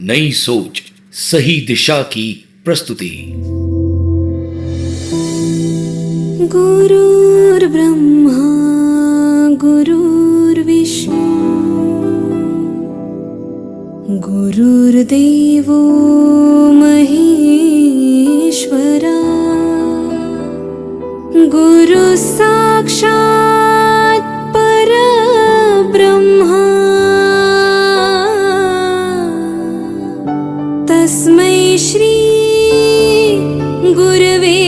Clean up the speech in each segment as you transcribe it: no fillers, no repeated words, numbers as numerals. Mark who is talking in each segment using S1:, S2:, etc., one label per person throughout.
S1: नई सोच, सही दिशा की प्रस्तुति।
S2: गुरुर्ब्रह्मा गुरुर्विष्णु गुरुर्देवो महेश्वरा गुरु साक्षात् परब्रह्मा तस्मै श्री गुरवे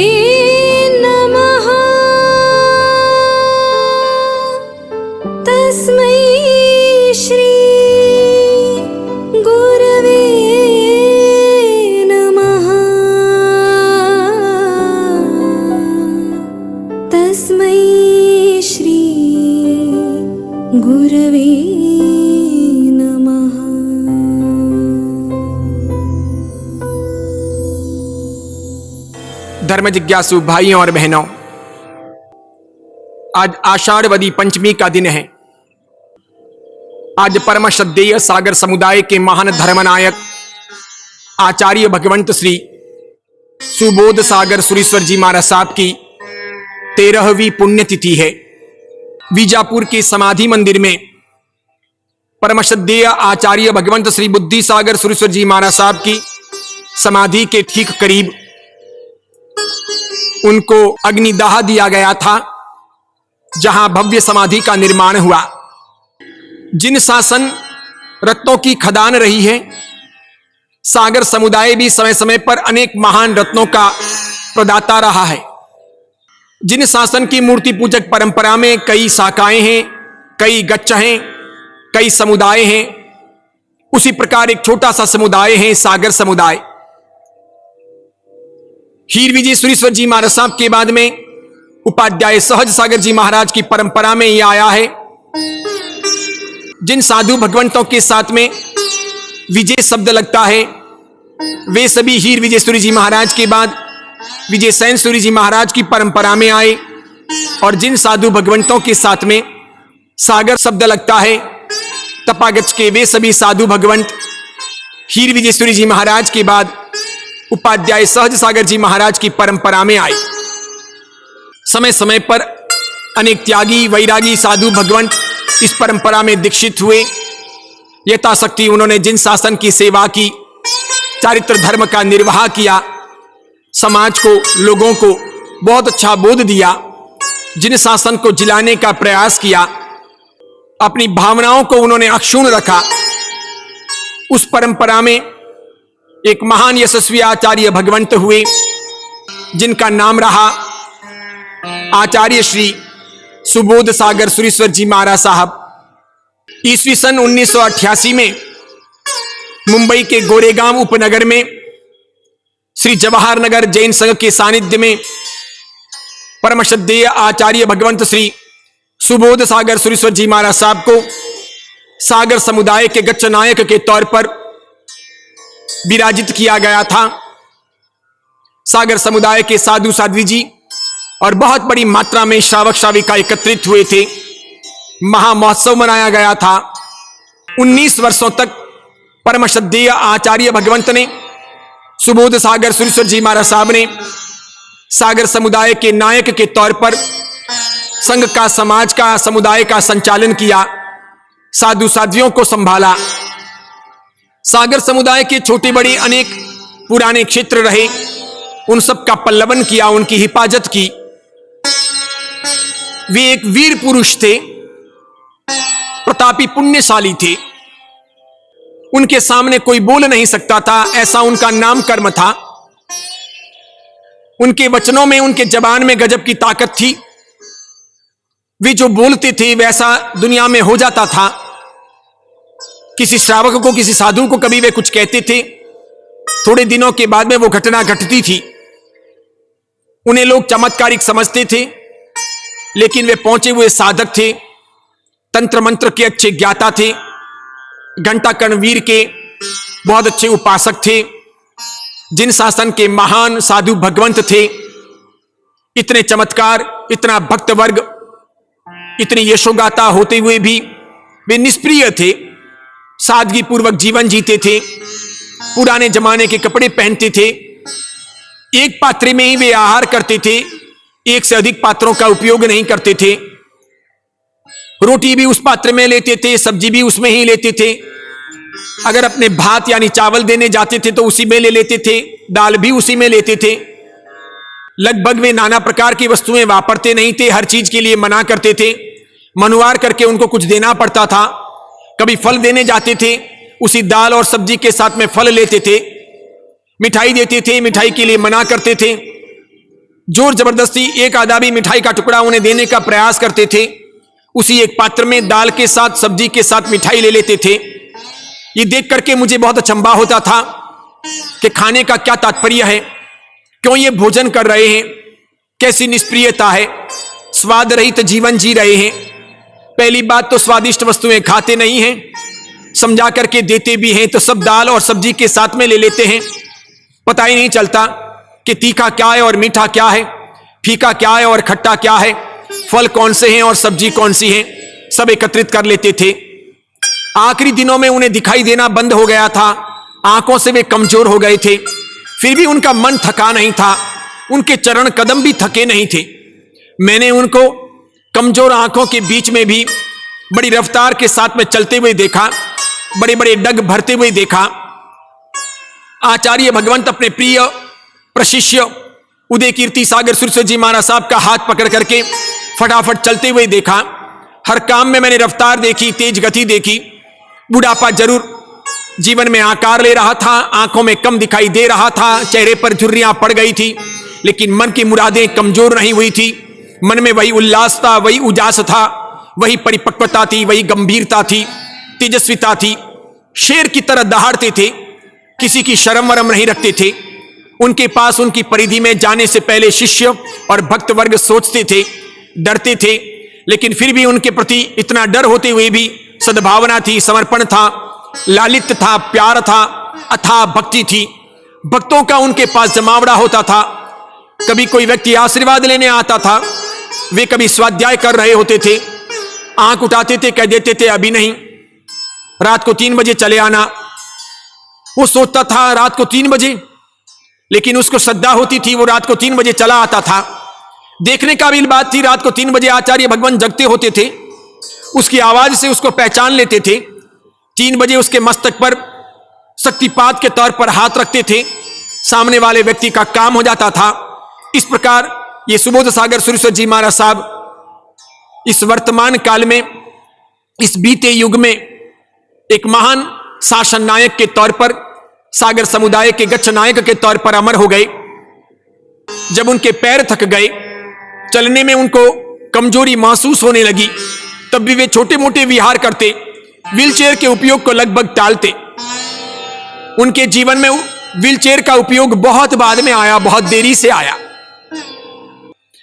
S2: नमः। तस्मै श्री गुरवे नमः। तस्मै श्री गुरवे नमः।
S3: धर्म जिज्ञासु भाइयों और बहनों, आज आषाढ़वदी पंचमी का दिन है। आज परम श्रद्धेय सागर समुदाय के महान धर्मनायक आचार्य भगवंत श्री सुबोध सागर सुरेश्वर जी महाराज साहब की 13वीं पुण्यतिथि है। बीजापुर के समाधि मंदिर में परम श्रद्धेय आचार्य भगवंत श्री बुद्धि सागर सुरेश्वर जी महाराज साहब की समाधि के ठीक करीब उनको अग्निदाह दिया गया था, जहां भव्य समाधि का निर्माण हुआ। जिन शासन रत्नों की खदान रही है, सागर समुदाय भी समय समय पर अनेक महान रत्नों का प्रदाता रहा है। जिन शासन की मूर्ति पूजक परंपरा में कई शाखाएं हैं, कई गच्छ हैं, कई समुदाय हैं, उसी प्रकार एक छोटा सा समुदाय है सागर समुदाय। हीर विजय सुरेश्वर जी महाराज साहब के बाद में उपाध्याय सहज सागर जी महाराज की परंपरा में यह आया है। जिन साधु भगवंतों के साथ में विजय शब्द लगता है, वे सभी हीर विजय सूरी जी महाराज के बाद विजय सैन सूरी जी महाराज की परंपरा में आए। और जिन साधु भगवंतों के साथ में सागर शब्द लगता है, तपागच के वे सभी साधु भगवंत हीर विजय सूरी जी महाराज के बाद उपाध्याय सहज सागर जी महाराज की परंपरा में आए। समय समय पर अनेक त्यागी वैरागी साधु भगवंत इस परंपरा में दीक्षित हुए। यथाशक्ति उन्होंने जिन शासन की सेवा की, चारित्र धर्म का निर्वाह किया, समाज को, लोगों को बहुत अच्छा बोध दिया, जिन शासन को जिलाने का प्रयास किया, अपनी भावनाओं को उन्होंने अक्षुण्ण रखा, उस परंपरा में एक महान यशस्वी आचार्य भगवंत हुए, जिनका नाम रहा आचार्य श्री सुबोध सागर सुरेश्वर जी महाराज साहब। ईस्वी सन 1988 में मुंबई के गोरेगांव उपनगर में श्री जवाहर नगर जैन संघ के सानिध्य में परम श्रद्धेय आचार्य भगवंत श्री सुबोध सागर सुरेश्वर जी महाराज साहब को सागर समुदाय के गच्छ नायक के तौर पर विराजित किया गया था। सागर समुदाय के साधु साध्वी जी और बहुत बड़ी मात्रा में श्रावक श्राविका एकत्रित हुए थे। महामहोत्सव मनाया गया था। 19 वर्षों तक परम श्रद्धेय आचार्य भगवंत ने, सुबोध सागर सुरेश्वर जी महाराज साहब ने सागर समुदाय के नायक के तौर पर संघ का, समाज का, समुदाय का संचालन किया, साधु साध्वियों को संभाला। सागर समुदाय के छोटे बड़े अनेक पुराने क्षेत्र रहे, उन सब का पल्लवन किया, उनकी हिफाजत की। वे एक वीर पुरुष थे, प्रतापी पुण्यशाली थे। उनके सामने कोई बोल नहीं सकता था, ऐसा उनका नाम कर्म था। उनके वचनों में, उनके जबान में गजब की ताकत थी। वे जो बोलते थे वैसा दुनिया में हो जाता था। किसी श्रावक को, किसी साधु को कभी वे कुछ कहते थे, थोड़े दिनों के बाद में वो घटना घटती थी। उन्हें लोग चमत्कारिक समझते थे, लेकिन वे पहुंचे हुए साधक थे, तंत्र मंत्र के अच्छे ज्ञाता थे, घंटा कर्णवीर के बहुत अच्छे उपासक थे, जिन शासन के महान साधु भगवंत थे। इतने चमत्कार, इतना भक्त वर्ग, इतनी यशोगाथा होते हुए भी वे निष्प्रिय थे, सादगी पूर्वक जीवन जीते थे। पुराने जमाने के कपड़े पहनते थे, एक पात्र में ही वे आहार करते थे, एक से अधिक पात्रों का उपयोग नहीं करते थे। रोटी भी उस पात्र में लेते थे, सब्जी भी उसमें ही लेते थे। अगर अपने भात यानी चावल देने जाते थे तो उसी में ले लेते थे, दाल भी उसी में लेते थे। लगभग वे नाना प्रकार की वस्तुएं वापरते नहीं थे, हर चीज के लिए मना करते थे। मनुवार करके उनको कुछ देना पड़ता था। कभी फल देने जाते थे, उसी दाल और सब्जी के साथ में फल लेते थे। मिठाई देते थे, मिठाई के लिए मना करते थे। जोर जबरदस्ती एक आधा भी मिठाई का टुकड़ा उन्हें देने का प्रयास करते थे। उसी एक पात्र में दाल के साथ सब्जी के साथ मिठाई ले लेते थे। ये देख करके मुझे बहुत अचंभा होता था कि खाने का क्या तात्पर्य है, क्यों ये भोजन कर रहे हैं, कैसी निष्प्रियता है, स्वाद रहित जीवन जी रहे हैं। पहली बात तो स्वादिष्ट वस्तुएं खाते नहीं हैं, समझा करके देते भी हैं तो सब दाल और सब्जी के साथ में ले लेते हैं। पता ही नहीं चलता कि तीखा क्या है और मीठा क्या है, फीका क्या है और खट्टा क्या है, फल कौन से हैं और सब्जी कौन सी है, सब एकत्रित कर लेते थे। आखिरी दिनों में उन्हें दिखाई देना बंद हो गया था, आंखों से वे कमजोर हो गए थे। फिर भी उनका मन थका नहीं था, उनके चरण कदम भी थके नहीं थे। मैंने उनको कमजोर आंखों के बीच में भी बड़ी रफ्तार के साथ में चलते हुए देखा, बड़े बड़े डग भरते हुए देखा। आचार्य भगवंत अपने प्रिय प्रशिष्य उदय कीर्ति सागर सुरेश्वर जी महाराज साहब का हाथ पकड़ करके फटाफट चलते हुए देखा। हर काम में मैंने रफ्तार देखी, तेज गति देखी। बुढ़ापा जरूर जीवन में आकार ले रहा था, आंखों में कम दिखाई दे रहा था, चेहरे पर झुर्रियां पड़ गई थी, लेकिन मन की मुरादें कमजोर नहीं हुई थी। मन में वही उल्लास था, वही उजास था, वही परिपक्वता थी, वही गंभीरता थी, तेजस्विता थी। शेर की तरह दहाड़ते थे, किसी की शर्म वरम नहीं रखते थे। उनके पास उनकी परिधि में जाने से पहले शिष्य और भक्त वर्ग सोचते थे, डरते थे, लेकिन फिर भी उनके प्रति इतना डर होते हुए भी सद्भावना थी, समर्पण था, लालित्य था, प्यार था, अथाह भक्ति थी। भक्तों का उनके पास जमावड़ा होता था। कभी कोई व्यक्ति आशीर्वाद लेने आता था, वे कभी स्वाध्याय कर रहे होते थे, आंख उठाते थे, कह देते थे अभी नहीं, रात को 3 बजे चले आना। वो सोचता था रात को 3 बजे, लेकिन उसको श्रद्धा होती थी, वो रात को 3 बजे चला आता था। देखने काबिल बात थी, रात को 3 बजे आचार्य भगवान जगते होते थे, उसकी आवाज से उसको पहचान लेते थे। 3 बजे उसके मस्तक पर शक्तिपात के तौर पर हाथ रखते थे, सामने वाले व्यक्ति का काम हो जाता था। इस प्रकार ये सुबोध सागर सुरेश्वर जी महाराज साहब इस वर्तमान काल में, इस बीते युग में एक महान शासन नायक के तौर पर, सागर समुदाय के गच्छ नायक के तौर पर अमर हो गए। जब उनके पैर थक गए, चलने में उनको कमजोरी महसूस होने लगी, तब भी वे छोटे मोटे विहार करते, व्हीलचेयर के उपयोग को लगभग टालते। उनके जीवन में व्हीलचेयर का उपयोग बहुत बाद में आया, बहुत देरी से आया।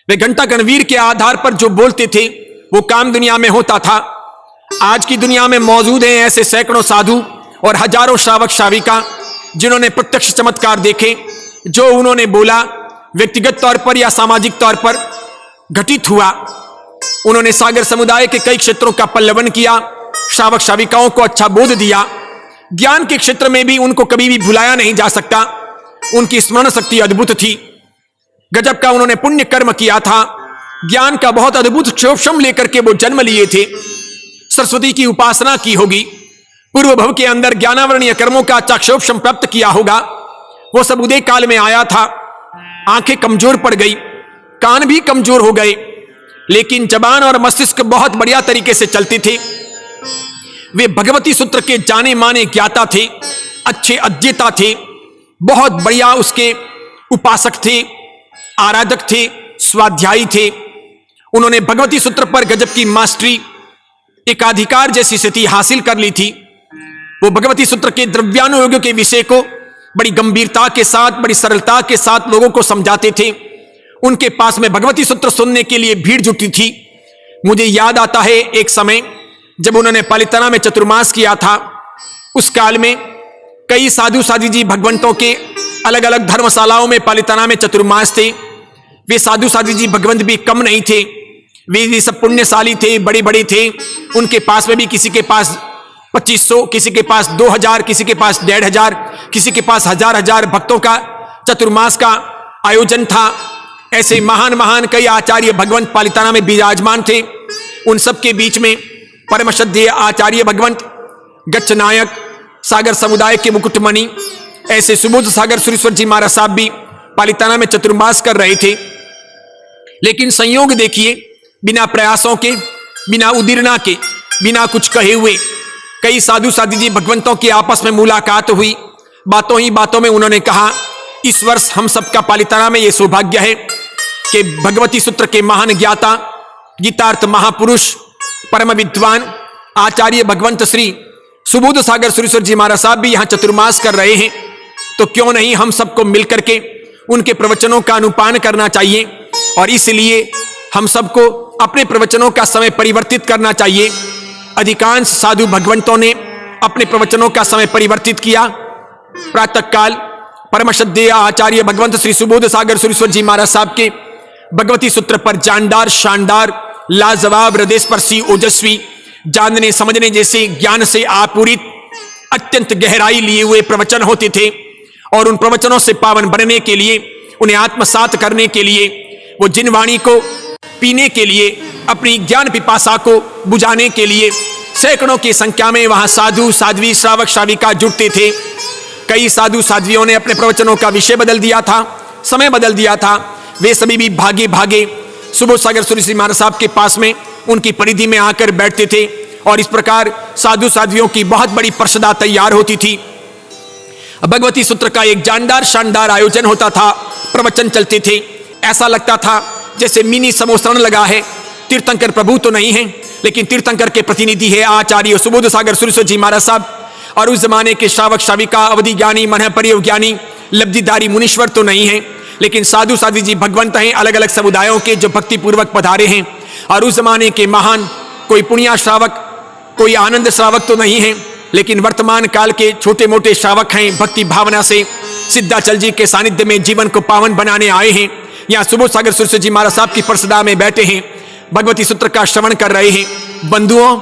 S3: वे घंटा गणवीर के आधार पर जो बोलते थे वो काम दुनिया में होता था। आज की दुनिया में मौजूद हैं ऐसे सैकड़ों साधु और हजारों श्रावक श्राविका जिन्होंने प्रत्यक्ष चमत्कार देखे। जो उन्होंने बोला व्यक्तिगत तौर पर या सामाजिक तौर पर घटित हुआ। उन्होंने सागर समुदाय के कई क्षेत्रों का पल्लवन किया, श्रावक श्राविकाओं को अच्छा बोध दिया। ज्ञान के क्षेत्र में भी उनको कभी भी भुलाया नहीं जा सकता। उनकी स्मरण शक्ति अद्भुत थी, गजब का उन्होंने पुण्य कर्म किया था। ज्ञान का बहुत अद्भुत क्षोभम लेकर के वो जन्म लिए थे। सरस्वती की उपासना की होगी, पूर्व भव के अंदर ज्ञानावरणीय कर्मों का अच्छा क्षोभम प्राप्त किया होगा। वो सब उदय काल में आया था। आंखें कमजोर पड़ गई, कान भी कमजोर हो गए, लेकिन जबान और मस्तिष्क बहुत बढ़िया तरीके से चलते थे। वे भगवती सूत्र के जाने माने ज्ञाता थे, अच्छे अध्येता थे, बहुत बढ़िया उसके उपासक थे, आराधक थे, स्वाध्यायी थे। उन्होंने भगवती सूत्र पर गजब की मास्टरी, एकाधिकार जैसी स्थिति हासिल कर ली थी। वो भगवती सूत्र के द्रव्यानुयोग के विषय को बड़ी गंभीरता के साथ, बड़ी सरलता के साथ लोगों को समझाते थे। उनके पास में भगवती सूत्र सुनने के लिए भीड़ जुटी थी। मुझे याद आता है एक समय जब उन्होंने पालिताना में चतुर्मास किया था। उस काल में कई साधु साधु जी भगवंतों के अलग अलग धर्मशालाओं में पालिताना में चतुर्मास थे। वे साधु साधु जी भगवंत भी कम नहीं थे, वे भी सब पुण्यशाली थे, बड़े बड़े थे। उनके पास में भी किसी के पास 2500, किसी के पास 2000, किसी के पास 1500, किसी के पास हजार हजार भक्तों का चतुर्मास का आयोजन था। ऐसे महान महान कई आचार्य भगवंत पालिताना में विराजमान थे। उन सब के बीच में परम श्रद्धेय आचार्य भगवंत गच्छ नायक सागर समुदाय के मुकुटमणि ऐसे सुबोध सागर सुरेश्वर जी महाराज साहब भी पालिताना में चतुर्मास कर रहे थे। लेकिन संयोग देखिए, बिना प्रयासों के, बिना उदीरना के, बिना कुछ कहे हुए कई साधु साधी जी भगवंतों की आपस में मुलाकात हुई। बातों ही बातों में उन्होंने कहा, इस वर्ष हम सबका पालिताना में यह सौभाग्य है कि भगवती सूत्र के महान ज्ञाता, गीतार्थ महापुरुष, परम विद्वान आचार्य भगवंत श्री सुबोध सागर सुरेश्वर जी महाराज साहब भी यहां चतुर्मास कर रहे हैं। तो क्यों नहीं हम सबको मिलकर के उनके प्रवचनों का अनुपान करना चाहिए, और इसलिए हम सबको अपने प्रवचनों का समय परिवर्तित करना चाहिए। अधिकांश साधु भगवंतों ने अपने प्रवचनों का समय परिवर्तित किया। प्रातः काल परम श्रद्धेय आचार्य भगवंत श्री सुबोध सागर सुरेश्वर जी महाराज साहब के भगवती सूत्र पर जानदार, शानदार, लाजवाब, हृदयस्पर्शी, ओजस्वी, जानने समझने जैसे ज्ञान से आपूरित अत्यंत गहराई लिए हुए प्रवचन होते थे। और उन प्रवचनों से पावन बनने के लिए, उन्हें आत्मसात करने के लिए, वो जिन वाणी को पीने के लिए, अपनी ज्ञान पिपासा को बुझाने के लिए सैकड़ों की संख्या में वहां साधु साध्वी श्रावक श्राविका जुटते थे। कई साधु साध्वियों ने अपने प्रवचनों का विषय बदल दिया था, समय बदल दिया था। वे सभी भी भागे भागे सुबोध सागर सुरेश्वर जी महाराज साहब के पास में उनकी परिधि में आकर बैठते थे, और इस प्रकार साधु साध्वियों की बहुत बड़ी परिषदा तैयार होती थी। भगवती सूत्र का एक जानदार शानदार आयोजन होता था, प्रवचन चलते थे। ऐसा लगता था जैसे मिनी समोसरण लगा है। तीर्थंकर प्रभु तो नहीं है, लेकिन तीर्थंकर के प्रतिनिधि है आचार्य सुबोध सागर सुरेश्वर जी महाराज साहब। और उस जमाने के श्रावक श्राविका, अवधि ज्ञानी, मन परिव ज्ञानी, लब्धिधारी मुनीश्वर तो नहीं है, लेकिन साधु साधी जी भगवंत हैं अलग अलग समुदायों के, जो भक्ति पूर्वक पधारे हैं। और उस जमाने के महान कोई पुण्य श्रावक, कोई आनंद श्रावक तो नहीं है, लेकिन वर्तमान काल के छोटे मोटे श्रावक हैं, भक्ति भावना से सिद्धाचल जी के सानिध्य में जीवन को पावन बनाने आए हैं। यहाँ सुबोध सागर सुरेश्वर जी महाराज साहब की परिषदा में बैठे हैं, भगवती सूत्र का श्रवण कर रहे हैं। बंधुओं,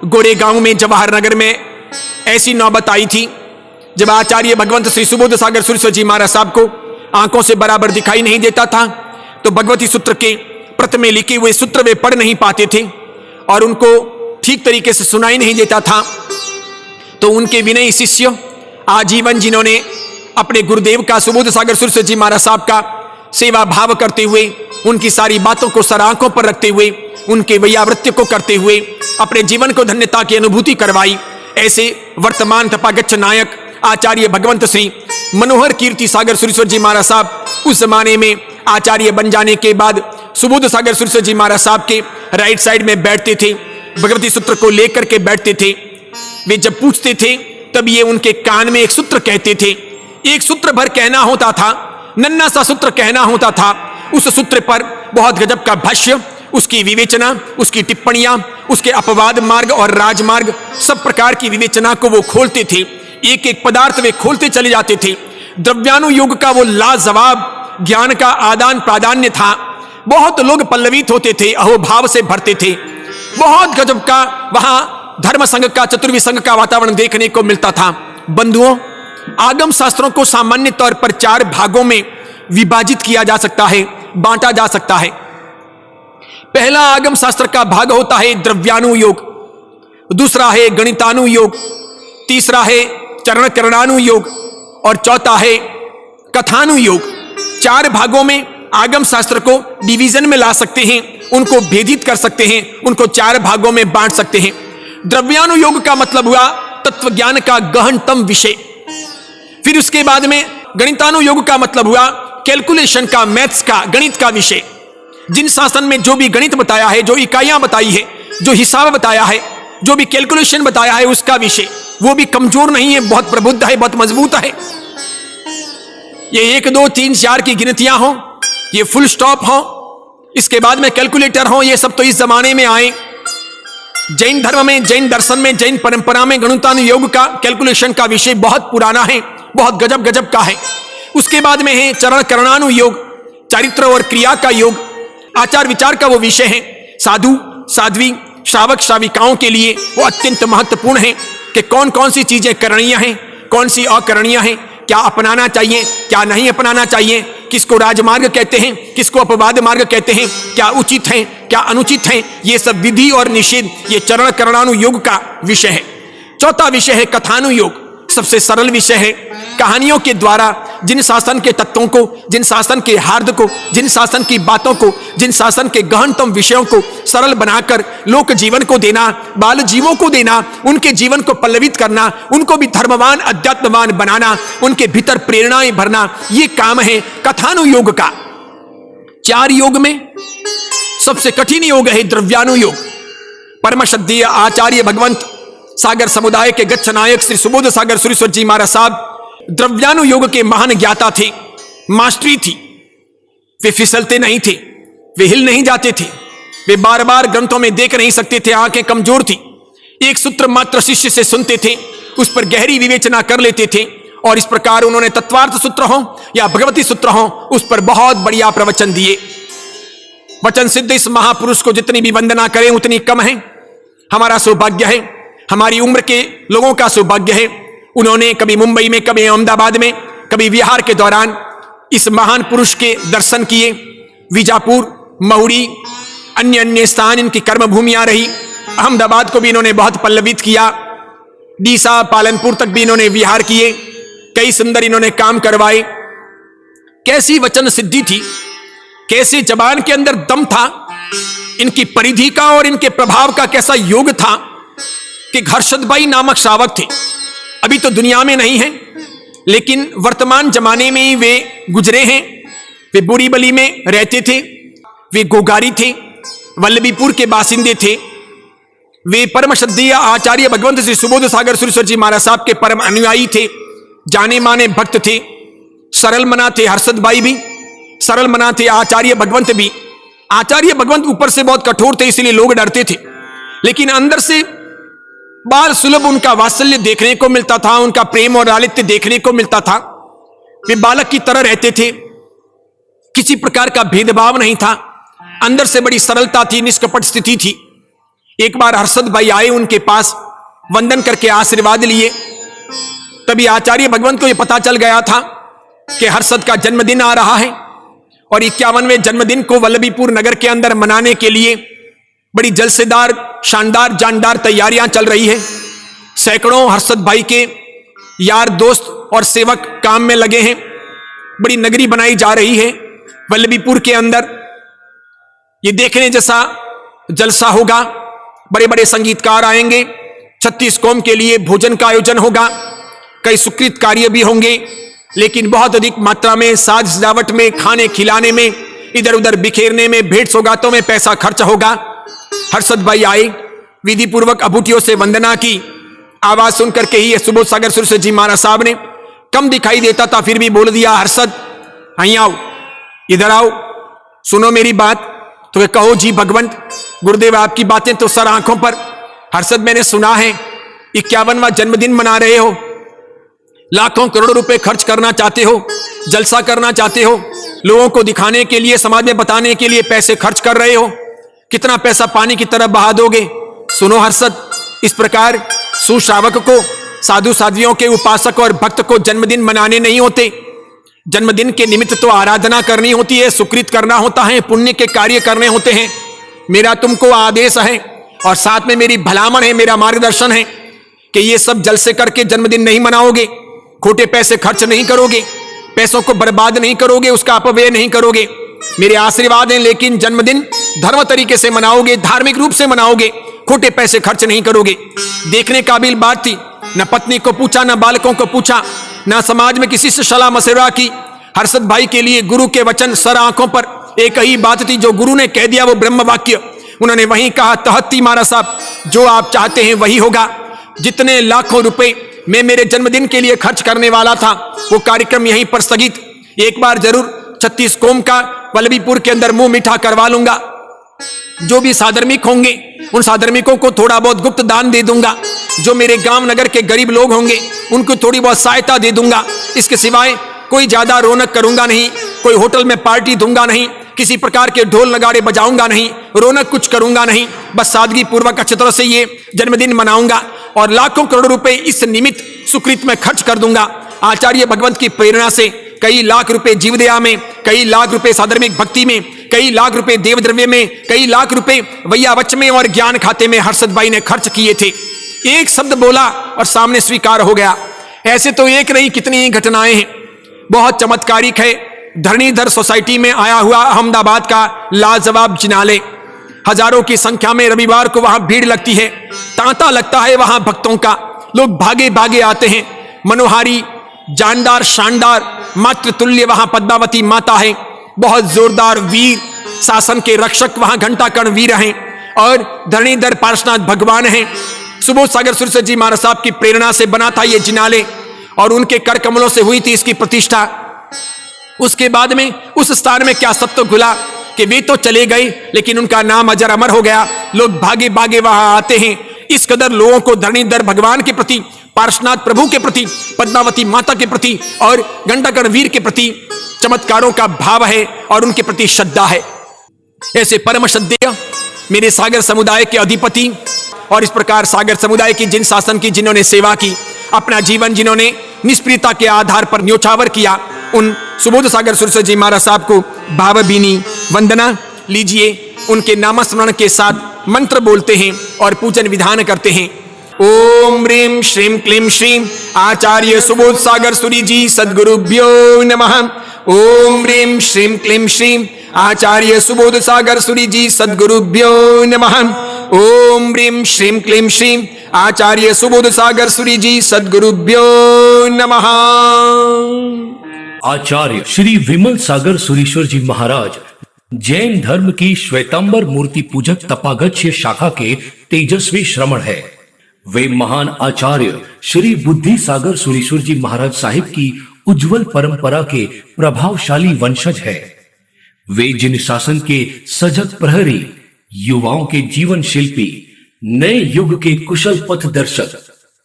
S3: गोरे गांव में जवाहर नगर में ऐसी नौबत आई थी जब आचार्य भगवंत श्री सुबोध सागर सुरेश्वर जी महाराज साहब को आंखों से बराबर दिखाई नहीं देता था। तो भगवती सूत्र के प्रत में लिखे हुए सूत्र वे पढ़ नहीं पाते थे और उनको ठीक तरीके से सुनाई नहीं देता था। तो उनके विनयी शिष्य आजीवन, जिन्होंने अपने गुरुदेव का, सुबोध सागर सुरेश्वर जी महाराज साहब का सेवा भाव करते हुए, उनकी सारी बातों को सर आंखों पर रखते हुए, उनके वैयावृत्य को करते हुए अपने जीवन को धन्यता की अनुभूति करवाई, ऐसे वर्तमान तपागच्छ नायक आचार्य भगवंत श्री मनोहर कीर्ति सागर सुरेश्वर जी महाराज साहब उस जमाने में आचार्य बन जाने के बाद सुबोध सागर सुरेश्वर जी महाराज साहब के राइट साइड में बैठते थे, भगवती सूत्र को लेकर के बैठते थे। वे जब पूछते थे तब ये उनके कान में एक सूत्र कहते थे। एक सूत्र भर कहना होता था, नन्ना सा सूत्र कहना होता था। उस सूत्र पर बहुत गजब का भाष्य, उसकी विवेचना, उसकी टिप्पणियां, उसके अपवाद मार्ग और राजमार्ग, सब प्रकार की विवेचना को वो खोलते थे। एक एक पदार्थ वे खोलते चले जाते थे। द्रव्यानुयोग का वो लाजवाब ज्ञान का आदान प्राधान्य था। बहुत लोग पल्लवित होते थे, अहोभाव से भरते थे। बहुत गजब का वहां धर्म संघ का, चतुर्वी संघ का वातावरण देखने को मिलता था। बंधुओं, आगम शास्त्रों को सामान्य तौर पर 4 भागों में विभाजित किया जा सकता है, बांटा जा सकता है। पहला आगम शास्त्र का भाग होता है द्रव्यानुयोग, दूसरा है गणितानुयोग, तीसरा है चरण करणानुयोग और चौथा है कथानुयोग। 4 भागों में आगम शास्त्र को डिवीजन में ला सकते हैं, उनको भेदित कर सकते हैं, उनको 4 भागों में बांट सकते हैं। द्रव्यानुयोग का मतलब हुआ तत्व ज्ञान का गहनतम विषय। फिर उसके बाद में गणितानुयोग का मतलब हुआ कैलकुलेशन का, मैथ्स का, गणित का विषय। जिन शासन में जो भी गणित बताया है, जो इकाइयां बताई है, जो हिसाब बताया है, जो भी कैलकुलेशन बताया है, उसका विषय वो भी कमजोर नहीं है, बहुत प्रबुद्ध है, बहुत मजबूत है। ये 1 2 3 4 की गिनतियां हो, ये फुल स्टॉप हो, इसके बाद में कैलकुलेटर हो, ये सब तो इस जमाने में आए। जैन धर्म में, जैन दर्शन में, जैन परंपरा में गणितानुयोग का, कैलकुलेशन का विषय बहुत पुराना है, बहुत गजब गजब का है। उसके बाद में है चरण करणानुयोग, चरित्र और क्रिया का योग, आचार विचार का वो विषय है। साधु साध्वी श्रावक श्राविकाओं के लिए वो अत्यंत महत्वपूर्ण है कि कौन कौन सी चीजें करणीय हैं, कौन सी अकरणीय है, क्या अपनाना चाहिए, क्या नहीं अपनाना चाहिए, किसको राजमार्ग कहते हैं, किसको अपवाद मार्ग कहते हैं, क्या उचित है, क्या अनुचित है, ये सब विधि और निषेध, ये चरण करणानुयोग का विषय है। चौथा विषय है कथानुयोग, सबसे सरल विषय है। कहानियों के द्वारा जिन शासन के तत्वों को, जिन शासन के हार्द को, जिन शासन की बातों को, जिन शासन के गहनतम विषयों को सरल बनाकर लोक जीवन को देना, बाल जीवों को देना, उनके जीवन को पल्लवित करना, उनको भी धर्मवान अध्यात्मवान बनाना, उनके भीतर प्रेरणाएं भरना, ये काम है कथानुयोग का। 4 योग में सबसे कठिन योग है द्रव्यानुयोग। परम श्रद्धेय आचार्य भगवंत सागर समुदाय के गच्छ नायक श्री सुबोध सागर सुरेश्वर जी महाराज साहब द्रव्यानुयोग के महान ज्ञाता थे, मास्टरी थी। वे फिसलते नहीं थे, वे हिल नहीं जाते थे, वे बार बार ग्रंथों में देख नहीं सकते थे, आंखें कमजोर थी। एक सूत्र मात्र शिष्य से सुनते थे, उस पर गहरी विवेचना कर लेते थे, और इस प्रकार उन्होंने तत्वार्थ सूत्र हो या भगवती सूत्र हो, उस पर बहुत बढ़िया प्रवचन दिए। वचन सिद्ध इस महापुरुष को जितनी भी वंदना करें उतनी कम है। हमारा सौभाग्य है, हमारी उम्र के लोगों का सौभाग्य है, उन्होंने कभी मुंबई में, कभी अहमदाबाद में, कभी बिहार के दौरान इस महान पुरुष के दर्शन किए। बीजापुर, महुरी, अन्य अन्य स्थान इनकी कर्मभूमियां रही। अहमदाबाद को भी इन्होंने बहुत पल्लवित किया, डीसा, पालनपुर तक भी इन्होंने विहार किए, कई सुंदर इन्होंने काम करवाए। कैसी वचन सिद्धि थी, कैसे जबान के अंदर दम था, इनकी परिधि का और इनके प्रभाव का कैसा योग था कि हर्षद भाई नामक श्रावक थे, अभी तो दुनिया में नहीं है, लेकिन वर्तमान जमाने में ही वे गुजरे हैं। वे बोरीबली में रहते थे, वे गोगारी थे, वल्लभीपुर के बासिंदे थे। वे परम श्रद्धेय आचार्य भगवंत श्री सुबोध सागर सुरेश्वर जी महाराज साहब के परम अनुयायी थे, जाने माने भक्त थे, सरल मना थे। हर्षद भाई भी सरल मना थे, आचार्य भगवंत भी। आचार्य भगवंत ऊपर से बहुत कठोर थे, इसलिए लोग डरते थे, लेकिन अंदर से बाल सुलभ उनका वात्सल्य देखने को मिलता था, उनका प्रेम और लालित्य देखने को मिलता था। वे बालक की तरह रहते थे, किसी प्रकार का भेदभाव नहीं था, अंदर से बड़ी सरलता थी, निष्कपट स्थिति थी। एक बार हर्षद भाई आए उनके पास, वंदन करके आशीर्वाद लिए। तभी आचार्य भगवंत को यह पता चल गया था कि हर्षद का जन्मदिन आ रहा है, और 51वें जन्मदिन को वल्लभीपुर नगर के अंदर मनाने के लिए बड़ी जलसेदार, शानदार, जानदार तैयारियां चल रही है। सैकड़ों हर्षद भाई के यार, दोस्त और सेवक काम में लगे हैं। बड़ी नगरी बनाई जा रही है वल्लभीपुर के अंदर। ये देखने जैसा जलसा होगा, बड़े बड़े संगीतकार आएंगे, 36 कौम के लिए भोजन का आयोजन होगा, कई सुकृत कार्य भी होंगे, लेकिन बहुत अधिक मात्रा में साज सजावट में, खाने खिलाने में, इधर उधर बिखेरने में, भेंट सौगातों में पैसा खर्च होगा। हर्षद भाई आए, विधि पूर्वक अबूटियों से वंदना की। आवाज सुनकर के ही सुबोध सागर सुरेश्वर जी महाराज साहब ने, कम दिखाई देता था फिर भी बोल दिया, हर्षद અહીં आओ, इधर आओ, सुनो मेरी बात। तो वे कहो जी भगवंत, गुरुदेव आपकी बातें तो सर आंखों पर। हर्षद, मैंने सुना है 51वां जन्मदिन मना रहे हो, लाखों करोड़ों रुपए खर्च करना चाहते हो, जलसा करना चाहते हो, लोगों को दिखाने के लिए, समाज में बताने के लिए पैसे खर्च कर रहे हो, कितना पैसा पानी की तरह बहा दोगे। सुनो हर्षद, इस प्रकार सुश्रावक को, साधु साध्वियों के उपासक और भक्त को जन्मदिन मनाने नहीं होते। जन्मदिन के निमित्त तो आराधना करनी होती है, सुकृत करना होता है, पुण्य के कार्य करने होते हैं। मेरा तुमको आदेश है और साथ में मेरी भलामण है, मेरा मार्गदर्शन है कि ये सब जलसे करके जन्मदिन नहीं मनाओगे, खोटे पैसे खर्च नहीं करोगे, पैसों को बर्बाद नहीं करोगे, उसका अपव्यय नहीं करोगे। मेरे आशीर्वाद हैं, लेकिन जन्मदिन धर्म तरीके से मनाओगे, धार्मिक रूप से मनाओगे, खोटे पैसे खर्च नहीं करोगे। देखने काबिल बात थी, न पत्नी को पूछा, न बालकों को पूछा, न समाज में किसी से सलाह मशवरा की। हर्षद भाई के लिए गुरु के वचन सर आंखों पर, एक ही बात थी, जो गुरु ने कह दिया वो ब्रह्म वाक्य। उन्होंने वही कहा, तहत्ती महाराज साहब, जो आप चाहते हैं वही होगा। जितने लाखों रुपए मैं मेरे जन्मदिन के लिए खर्च करने वाला था, वो कार्यक्रम यहीं पर स्थगित। एक बार जरूर 36 कौम का वल्लभीपुर के अंदर मुंह मीठा करवा लूंगा। जो भी साधर्मिक होंगे उन साधर्मिकों को थोड़ा बहुत गुप्त दान दे दूंगा। जो मेरे गांव नगर के गरीब लोग होंगे उनको थोड़ी बहुत सहायता दे दूंगा। इसके सिवाय कोई ज्यादा रौनक करूंगा नहीं, कोई होटल में पार्टी दूंगा नहीं, किसी प्रकार के ढोल नगाड़े बजाऊंगा नहीं, रौनक कुछ करूंगा नहीं, बस सादगी पूर्वक अच्छी तरह से ये जन्मदिन मनाऊंगा। और लाखों करोड़ों रुपए इस निमित्त सुकृत में खर्च कर दूंगा। आचार्य भगवंत की प्रेरणा से कई लाख रुपए जीवदया में, कई लाख रुपए साधर्मिक भक्ति में, कई लाख रुपए देवद्रव्य में, कई लाख रुपए वैयावच में और ज्ञान खाते में हर्षद भाई ने खर्च किए थे। एक शब्द बोला और सामने स्वीकार हो गया। ऐसे तो एक नहीं कितनी ही घटनाएं हैं। बहुत चमत्कारिक है धरणीधर सोसाइटी में आया हुआ अहमदाबाद का लाजवाब जिनाले। हजारों की संख्या में रविवार को वहां भीड़ लगती है, तांता लगता है वहां भक्तों का। लोग भागे भागे आते हैं। मनोहारी, जानदार, शानदार, मातृतुल्य वहां पद्मावती माता है। बहुत जोरदार वीर शासन के रक्षक वहां घंटाकर्ण वीर हैं और धरणीधर पार्श्वनाथ भगवान हैं। सुबोध सागर सुरसर जी महाराज साहब की प्रेरणा से बना था ये जिनाले और उनके कर कमलों से हुई थी इसकी प्रतिष्ठा। उसके बाद में उस स्थान में क्या सत्य खुला कि वे तो चले गए लेकिन उनका नाम अजर अमर हो गया। लोग भागे भागे वहां आते हैं। इस कदर लोगों को धरणीधर भगवान के प्रति, पार्श्वनाथ प्रभु के प्रति, पद्मावती माता के प्रति और घंटाकर्ण वीर के प्रति चमत्कारों का भाव है और उनके प्रति श्रद्धा है। ऐसे परम श्रद्धेय मेरे सागर समुदाय के अधिपति और इस प्रकार सागर समुदाय की जिन शासन की जिन्होंने सेवा की, अपना जीवन जिन्होंने निष्प्रियता के आधार पर न्योछावर किया, उन सुबोध सागर सुरसर जी महाराज साहब को भावभीनी वंदना लीजिए। उनके नामस्मरण के साथ मंत्र बोलते हैं और पूजन विधान करते हैं। ओम ह्रीं श्रीं क्लीं श्रीं आचार्य सुबोध सागर सुरी जी सद्गुरुभ्यो नमः। ओम ह्रीं श्रीं क्लीं श्रीं आचार्य सुबोध सागर सुरी जी सद्गुरुभ्यो नमः। ओम ह्रीं श्रीं क्लीं श्रीं आचार्य सुबोध सागर सुरी जी सद्गुरुभ्यो नमः।
S1: आचार्य श्री विमल सागर सुरीश्वर जी महाराज जैन धर्म की श्वेतांबर मूर्ति पूजक तपागच्छ शाखा के तेजस्वी श्रमण है। वे महान आचार्य श्री बुद्धि सागर सुरीश्वर जी महाराज साहिब की उज्जवल परंपरा के प्रभावशाली वंशज है। वे जिन शासन के सजग प्रहरी, युवाओं के जीवन शिल्पी, नए युग के कुशल पथ दर्शक,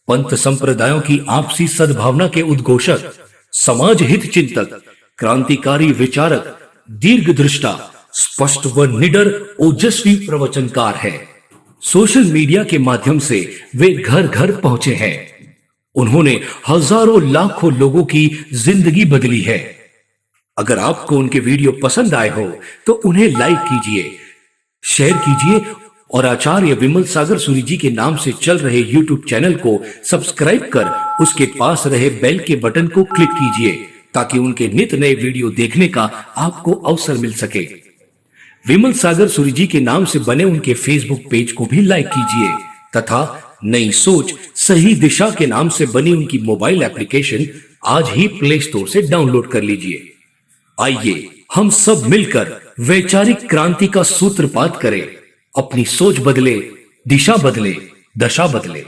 S1: पंथ संप्रदायों की आपसी सद्भावना के उद्घोषक, समाज हित चिंतक, क्रांतिकारी विचारक, दीर्घदृष्टा, स्पष्ट व निडर ओजस्वी प्रवचनकार है। सोशल मीडिया के माध्यम से वे घर घर पहुंचे हैं। उन्होंने हजारों लाखों लोगों की जिंदगी बदली है। अगर आपको उनके वीडियो पसंद आए हो तो उन्हें लाइक कीजिए, शेयर कीजिए और आचार्य विमल सागर सूरी जी के नाम से चल रहे YouTube चैनल को सब्सक्राइब कर उसके पास रहे बेल के बटन को क्लिक कीजिए ताकि उनके नित नए वीडियो देखने का आपको अवसर मिल सके। विमल सागर सूरी जी के नाम से बने उनके फेसबुक पेज को भी लाइक कीजिए तथा नई सोच सही दिशा के नाम से बनी उनकी मोबाइल एप्लीकेशन आज ही प्ले स्टोर से डाउनलोड कर लीजिए। आइए हम सब मिलकर वैचारिक क्रांति का सूत्रपात करें। अपनी सोच बदले, दिशा बदले, दशा बदले।